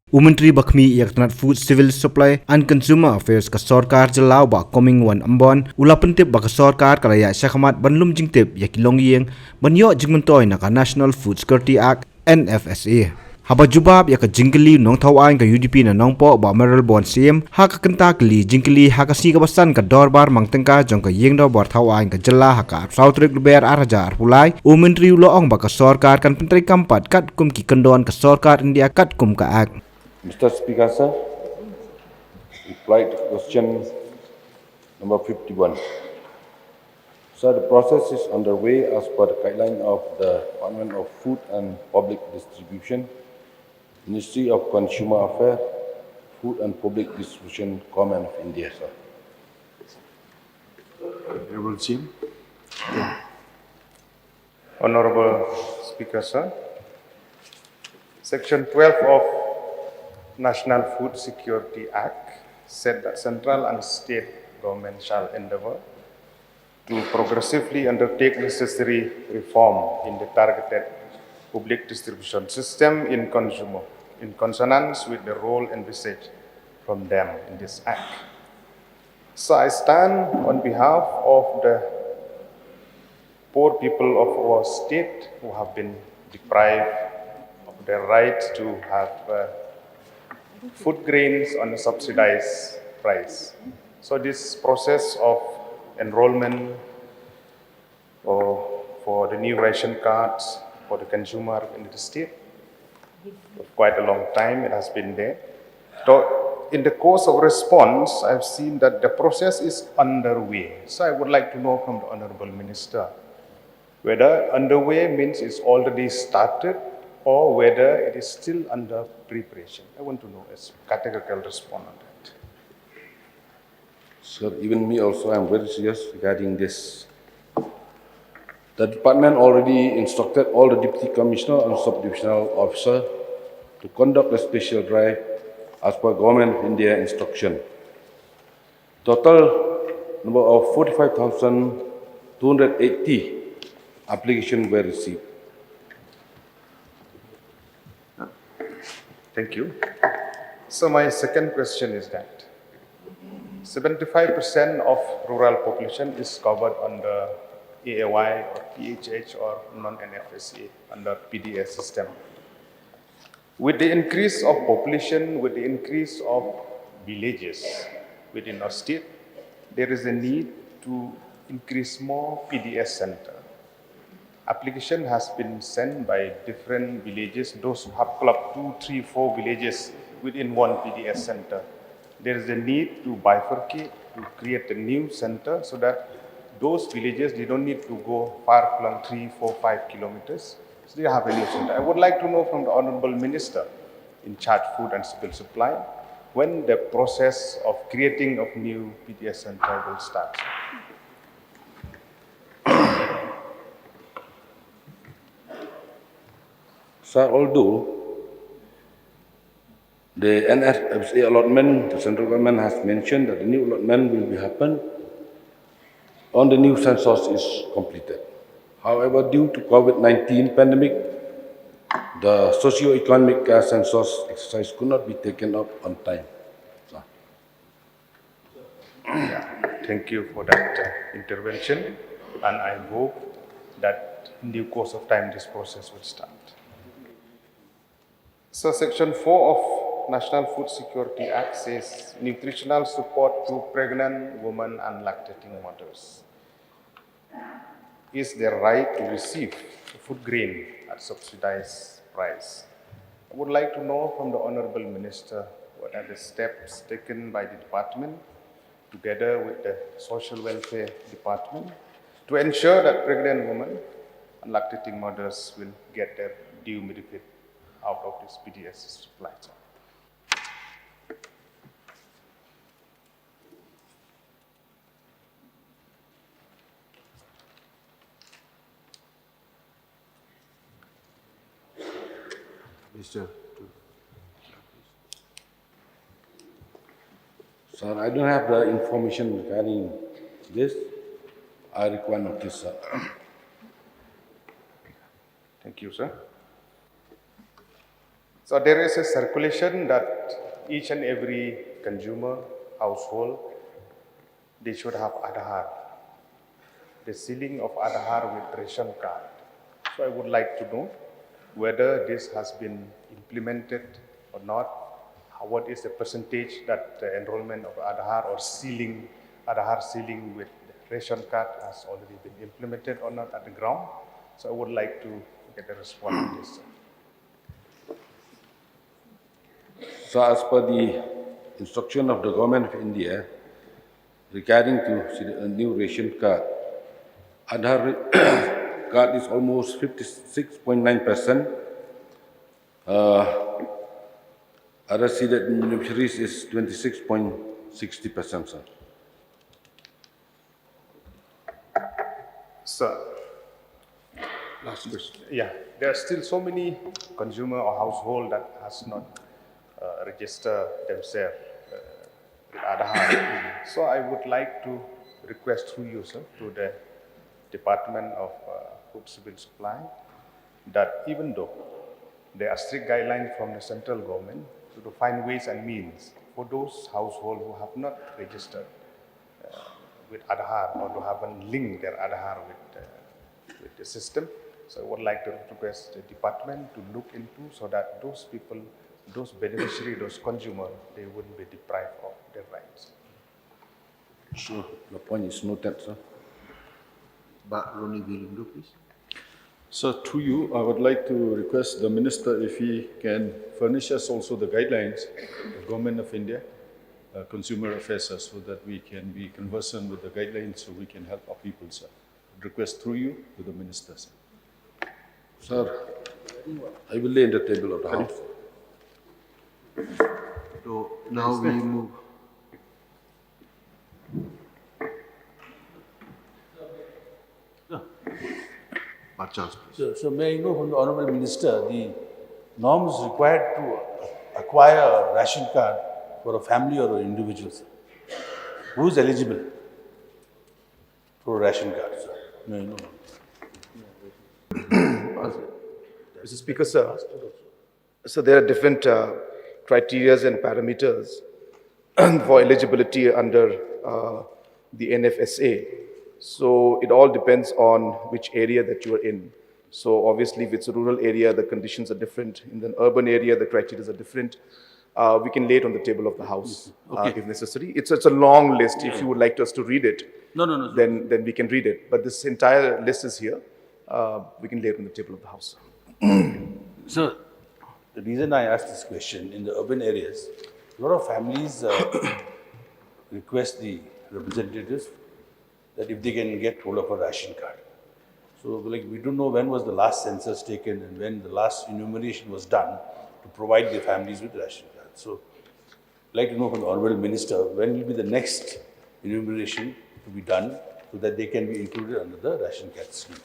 Umentri Bakmi Yaknat Food Civil Supply and Consumer Affairs ka Sorkar Jalau ba Comingone Ambon ulapentip ba ka Sorkar kalaya sa khmat banlum jingtip yaki longïing banyo jingmentoi na ka National Food Security Act NFSA. Haba jubab ya ka jingkeli nong thawain ka UDP na nongpo ba meral bon sim ha ka kenta kli jingkeli ha ka si ka basan ka dorbar mangtengka jong ka yengdo bor thawain ka jala ha ka sautrik luber arajar pulai umentri uloong ba ka Sorkar kan pentri kampat kat kum ki kendon ka Sorkar India kat kum ka act. Mr. Speaker, sir, reply to question number 51. Sir, the process is underway as per the guideline of the Department of Food and Public Distribution, Ministry of Consumer Affairs, Food and Public Distribution, Government of India, sir. Honorable Jim. Honorable Speaker, sir, Section 12 of National Food Security Act said that central and state government shall endeavor to progressively undertake necessary reform in the targeted public distribution system in consonance with the role envisaged from them in this act. So I stand on behalf of the poor people of our state who have been deprived of their right to have food grains on a subsidized price. So this process of enrollment for the new ration cards for the consumer in the state, for quite a long time it has been there. So in the course of response, I've seen that the process is underway. So I would like to know from the Honorable Minister whether underway means it's already started or whether it is still under preparation. I want to know a categorical response on that. Sir, even me also, I'm very serious regarding this. The department already instructed all the Deputy Commissioner and Subdivisional Officer to conduct a special drive as per Government of India instruction. Total number of 45,280 applications were received. Thank you. So my second question is that 75% of rural population is covered under AAY or PHH or non-NFSA under PDS system. With the increase of population, with the increase of villages within our state, there is a need to increase more PDS center. Application has been sent by different villages, those who have clubbed 2, 3, 4 villages within one PDS center. There is a need to bifurcate, to create a new center so that those villages, they don't need to go far flung 3, 4, 5 kilometers. So they have a new center. I would like to know from the Honorable Minister in charge Food and Civil Supply, when the process of creating of new PDS center will start. Sir, although the NFSA allotment, the central government has mentioned that the new allotment will be happen on the new census is completed. However, due to COVID-19 pandemic, the socio-economic census exercise could not be taken up on time. Thank you for that intervention, and I hope that in due course of time this process will start. So Section 4 of National Food Security Act says nutritional support to pregnant women and lactating mothers is their right to receive food grain at subsidized price. I would like to know from the Honorable Minister what are the steps taken by the department together with the Social Welfare Department to ensure that pregnant women and lactating mothers will get their due benefit out of this PDS supply chain. Mr. Sir, I don't have the information regarding this. I require notice, sir. Thank you, sir. So there is a circulation that each and every consumer, household, they should have Aadhaar, the sealing of Aadhaar with ration card. So I would like to know whether this has been implemented or not. What is the percentage that the enrollment of Aadhaar or Aadhaar sealing with ration card has already been implemented or not at the ground? So I would like to get a response on this. So as per the instruction of the Government of India regarding to a new ration card, Aadhaar card is almost 56.9%. Other seeded beneficiaries is 26.60%, sir. Sir, Last question. yeah, there are still so many consumer or household that has not registered themselves with Aadhaar. So I would like to request through you, sir, to the Department of Food Civil Supply, that even though there are strict guidelines from the central government to find ways and means for those households who have not registered with Aadhaar or who haven't linked their Aadhaar with the system. So I would like to request the department to look into so that those people, those beneficiaries, those consumers, they wouldn't be deprived of their rights. Sure, the point is noted, sir. But Ronnie Willindo, please. So through you, I would like to request the Minister if he can furnish us also the guidelines of Government of India, Consumer Affairs, so that we can be conversant with the guidelines so we can help our people, sir. Request through you to the Minister, sir. Sir, I will lay in the table of the House. So now we move. Bachans, please. So may I know from the Honourable Minister, the norms required to acquire a ration card for a family or an individual, sir? Who is eligible for a ration card, sir? May I know? Mr. Speaker, sir. So there are different criteria and parameters for eligibility under the NFSA. So it all depends on which area that you are in. So obviously, if it's a rural area, the conditions are different. In the urban area, the criteria are different. We can lay it on the table of the House if necessary. It's a long list. If you would like us to read it, No. then we can read it. But this entire list is here. We can lay it on the table of the House. So the reason I asked this question, in the urban areas, a lot of families request the representatives that if they can get hold of a ration card. So like we don't know when was the last census taken and when the last enumeration was done to provide the families with ration cards. So I'd like to know from the Honourable Minister, when will be the next enumeration to be done so that they can be included under the ration card scheme?